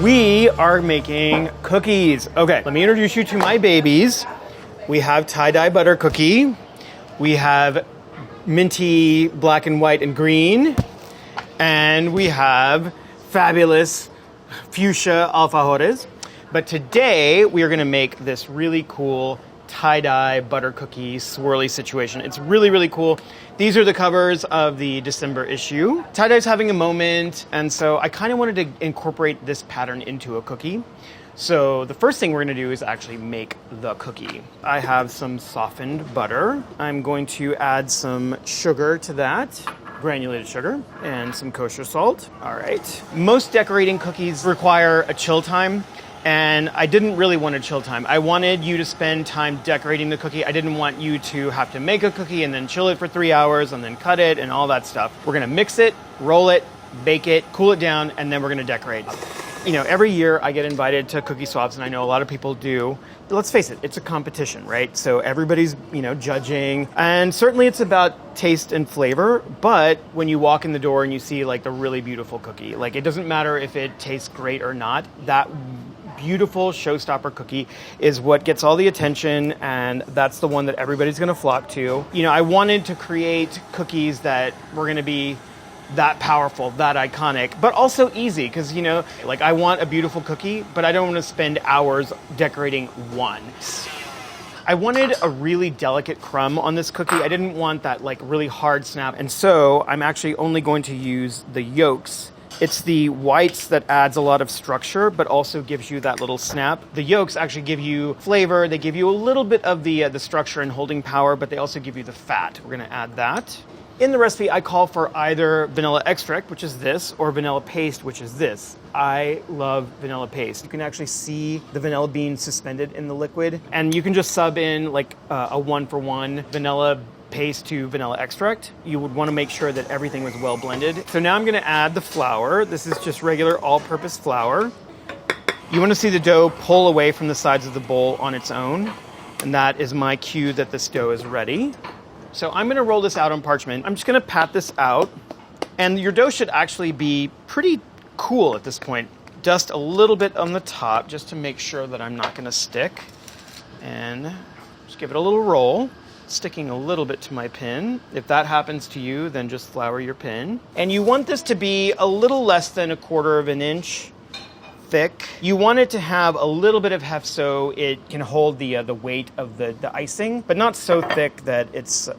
We are making cookies. Okay, let me introduce you to my babies. We have tie-dye butter cookie. We have minty black and white and green. And we have fabulous fuchsia alfajores. But today we are gonna make this really cool tie-dye butter cookie swirly situation. It's really, really cool. These are the covers of the December issue. Tie-dye's having a moment, and so I kind of wanted to incorporate this pattern into a cookie. So the first thing we're gonna do is actually make the cookie. I have some softened butter. I'm going to add some sugar to that, granulated sugar, and some kosher salt. All right. Most decorating cookies require a chill time. And I didn't really want a chill time. I wanted you to spend time decorating the cookie. I didn't want you to have to make a cookie and then chill it for 3 hours and then cut it and all that stuff. We're gonna mix it, roll it, bake it, cool it down, and then we're gonna decorate. You know, every year I get invited to cookie swaps, and I know a lot of people do. But let's face it, it's a competition, right? So everybody's, judging. And certainly it's about taste and flavor, but when you walk in the door and you see like the really beautiful cookie, like it doesn't matter if it tastes great or not, that beautiful showstopper cookie is what gets all the attention, and that's the one that everybody's gonna flock to. I wanted to create cookies that were gonna be that powerful, that iconic, but also easy, because I want a beautiful cookie, but I don't want to spend hours decorating one. I wanted a really delicate crumb on this cookie. I didn't want that really hard snap, and so I'm actually only going to use the yolks. It's the whites that adds a lot of structure, but also gives you that little snap. The yolks actually give you flavor. They give you a little bit of the structure and holding power, but they also give you the fat. We're gonna add that. In the recipe, I call for either vanilla extract, which is this, or vanilla paste, which is this. I love vanilla paste. You can actually see the vanilla beans suspended in the liquid, and you can just sub in a 1-for-1 vanilla paste to vanilla extract. You would want to make sure that everything was well blended. So now I'm going to add the flour. This is just regular all-purpose flour. You want to see the dough pull away from the sides of the bowl on its own, and that is my cue that this dough is ready. So I'm going to roll this out on parchment. I'm just going to pat this out, and your dough should actually be pretty cool at this point. Dust a little bit on the top just to make sure that I'm not going to stick, and just give it a little roll. Sticking a little bit to my pin. If that happens to you, then just flour your pin. And you want this to be a little less than 1/4 of an inch thick. You want it to have a little bit of heft so it can hold the weight of the icing, but not so thick that it's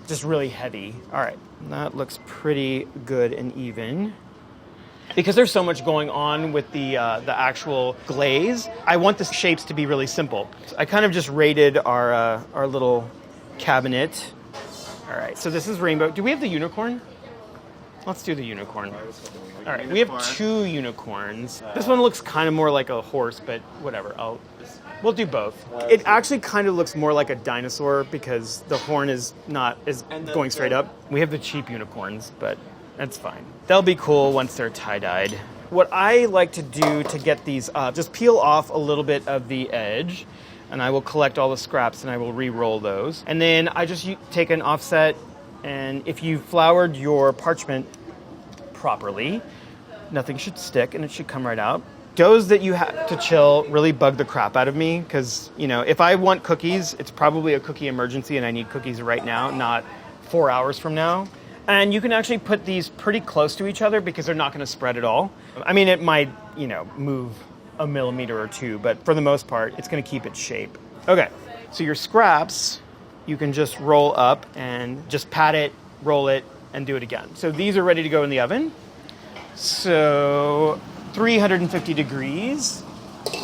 just really heavy. All right, that looks pretty good and even. Because there's so much going on with the actual glaze, I want the shapes to be really simple. So I kind of just raided our little cabinet. All right, so this is rainbow. Do we have the unicorn? Let's do the unicorn. All right, we have 2 unicorns. This one looks kind of more like a horse, but whatever. We'll do both. It actually kind of looks more like a dinosaur because the horn is going straight up. We have the cheap unicorns, but that's fine. They'll be cool once they're tie-dyed. What I like to do to get these up, just peel off a little bit of the edge, and I will collect all the scraps and I will re-roll those. And then I just take an offset, and if you floured your parchment properly, nothing should stick and it should come right out. Doughs that you have to chill really bug the crap out of me because, if I want cookies, it's probably a cookie emergency and I need cookies right now, not 4 hours from now. And you can actually put these pretty close to each other because they're not going to spread at all. I mean, it might, move a millimeter or 2, but for the most part, it's going to keep its shape. Okay, so your scraps, you can just roll up and just pat it, roll it, and do it again. So these are ready to go in the oven. So 350 degrees,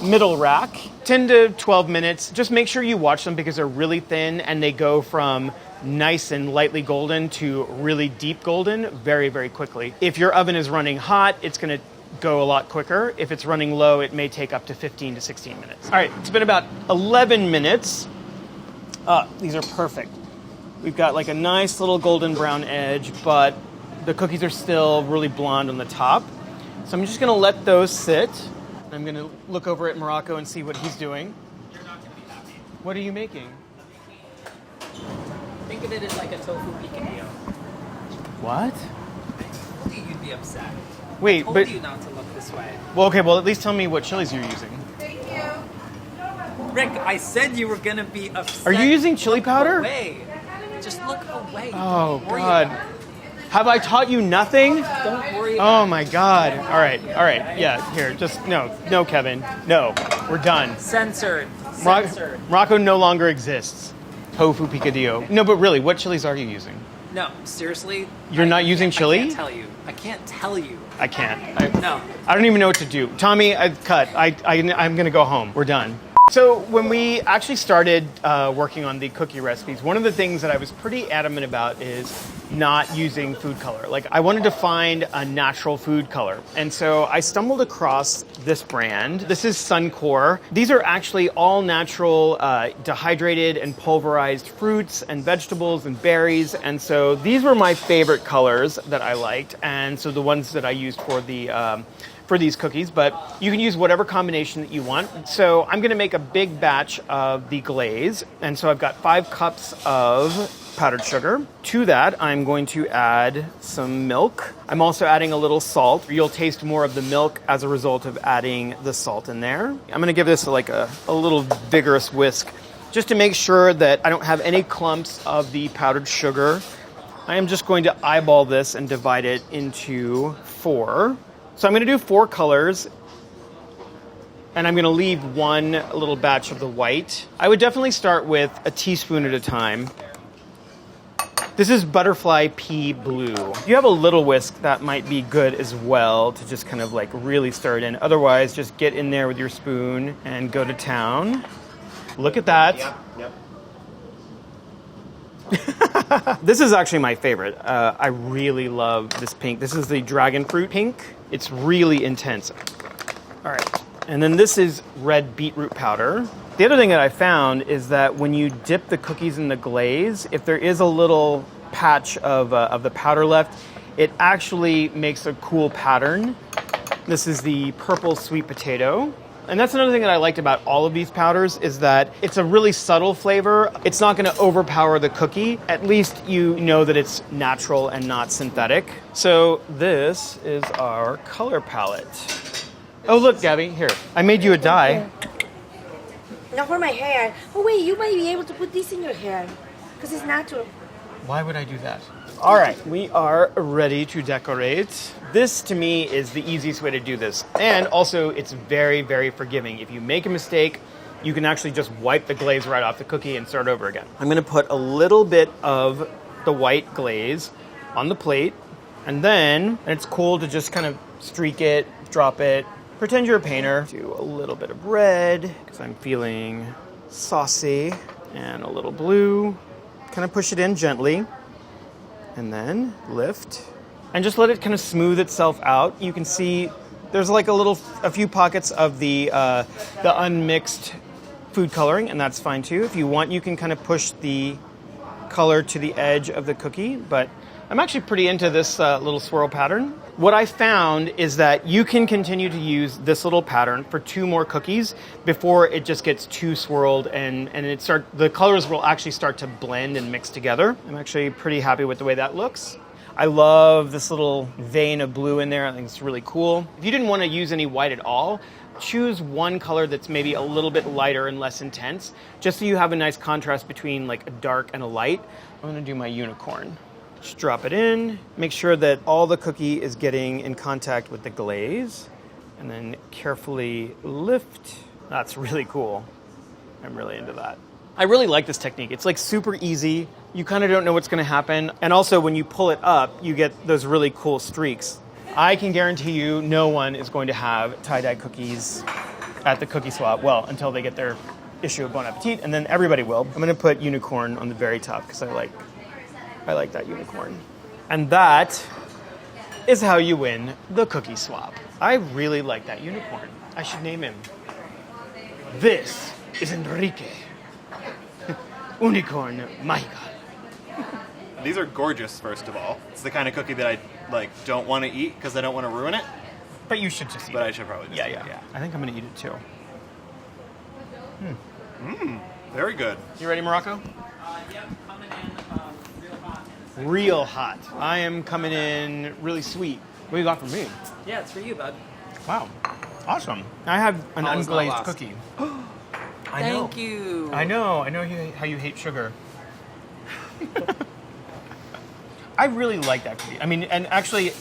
middle rack, 10 to 12 minutes. Just make sure you watch them because they're really thin and they go from nice and lightly golden to really deep golden very, very quickly. If your oven is running hot, it's going to go a lot quicker. If it's running low, it may take up to 15 to 16 minutes. All right, it's been about 11 minutes. These are perfect. We've got a nice little golden brown edge, but the cookies are still really blonde on the top. So I'm just going to let those sit. I'm going to look over at Morocco and see what he's doing. You're not going to be happy. What are you making? Think of it as like a tofu picanillo. What? You'd be upset. Wait, I told but you not to look this way. well, okay. Well, at least tell me what chilies you're using. Rick, I said you were gonna be upset. Are you using chili Look powder? Away. Just look away. Oh Don't worry God. about it. Have I taught you nothing? Don't worry. Oh my God. All right. Yeah, here. Just no, Kevin. No, we're done. Censored. Morocco no longer exists. Tofu picadillo. No, but really, what chilies are you using? No, seriously. You're not using chili? I can't tell you. I can't tell you. I can't. No. I don't even know what to do. Tommy, I'm going to go home. We're done. So when we actually started working on the cookie recipes, one of the things that I was pretty adamant about is not using food color. Like, I wanted to find a natural food color. And so I stumbled across this brand. This is Suncor. These are actually all natural dehydrated and pulverized fruits and vegetables and berries. And so these were my favorite colors that I liked. And so the ones that I used for these cookies, but you can use whatever combination that you want. So I'm gonna make a big batch of the glaze. And so I've got 5 cups of powdered sugar. To that, I'm going to add some milk. I'm also adding a little salt. You'll taste more of the milk as a result of adding the salt in there. I'm gonna give this like a little vigorous whisk just to make sure that I don't have any clumps of the powdered sugar. I am just going to eyeball this and divide it into 4. So I'm going to do 4 colors, and I'm going to leave one little batch of the white. I would definitely start with a teaspoon at a time. This is butterfly pea blue. If you have a little whisk, that might be good as well to just kind of like really stir it in. Otherwise, just get in there with your spoon and go to town. Look at that. Yep. This is actually my favorite. I really love this pink. This is the dragon fruit pink. It's really intense. All right. And then this is red beetroot powder. The other thing that I found is that when you dip the cookies in the glaze, if there is a little patch of the powder left, it actually makes a cool pattern. This is the purple sweet potato. And that's another thing that I liked about all of these powders is that it's a really subtle flavor. It's not going to overpower the cookie. At least you know that it's natural and not synthetic. So this is our color palette. Oh, look, Gabby, here. I made you a dye. Not for my hair. Oh, wait, you might be able to put this in your hair because it's natural. Why would I do that? All right, we are ready to decorate. This, to me, is the easiest way to do this. And also, it's very, very forgiving. If you make a mistake, you can actually just wipe the glaze right off the cookie and start over again. I'm gonna put a little bit of the white glaze on the plate, and then it's cool to just kind of streak it, drop it. Pretend you're a painter. Do a little bit of red, because I'm feeling saucy, and a little blue. Kind of push it in gently. And then lift and just let it kind of smooth itself out. You can see there's like a few pockets of the unmixed food coloring, and that's fine too. If you want, you can kind of push the color to the edge of the cookie, but I'm actually pretty into this little swirl pattern. What I found is that you can continue to use this little pattern for 2 more cookies before it just gets too swirled and the colors will actually start to blend and mix together. I'm actually pretty happy with the way that looks. I love this little vein of blue in there. I think it's really cool. If you didn't want to use any white at all, choose one color that's maybe a little bit lighter and less intense, just so you have a nice contrast between like a dark and a light. I'm gonna do my unicorn. Just drop it in, make sure that all the cookie is getting in contact with the glaze, and then carefully lift. That's really cool. I'm really into that. I really like this technique. It's like super easy. You kind of don't know what's gonna happen. And also when you pull it up, you get those really cool streaks. I can guarantee you no one is going to have tie-dye cookies at the cookie swap, well, until they get their issue of Bon Appetit, and then everybody will. I'm gonna put unicorn on the very top because I like that unicorn. And that is how you win the cookie swap. I really like that unicorn. I should name him. This is Enrique. Unicorn Mágico. These are gorgeous, first of all. It's the kind of cookie that I don't want to eat because I don't want to ruin it. But you should just eat But it. I should probably just Yeah. eat it. I think I'm gonna eat it too. Very good. You ready, Morocco? Yep, coming in real hot. Real hot. I am coming in really sweet. What do you got for me? Yeah, it's for you, bud. Wow. Awesome. I have an All is not unglazed lost. cookie. I Thank you. I know how you hate sugar. I really like that cookie. I mean, and actually,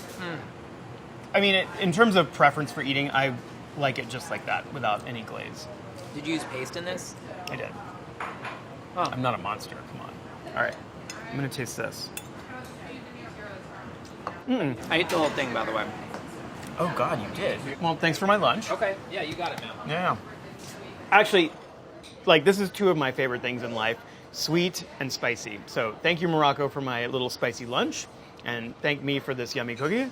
I mean, in terms of preference for eating, I like it just like that, without any glaze. Did you use paste in this? I did. Oh. I'm not a monster. Come on. All right. I'm gonna taste this. I ate the whole thing, by the way. Oh God, you did. Well, thanks for my lunch. Okay. Yeah, you got it, man. Yeah. Actually, like, this is two of my favorite things in life, sweet and spicy. So thank you, Morocco, for my little spicy lunch, and thank me for this yummy cookie.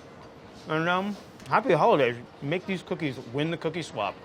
And happy holidays. Make these cookies win the cookie swap.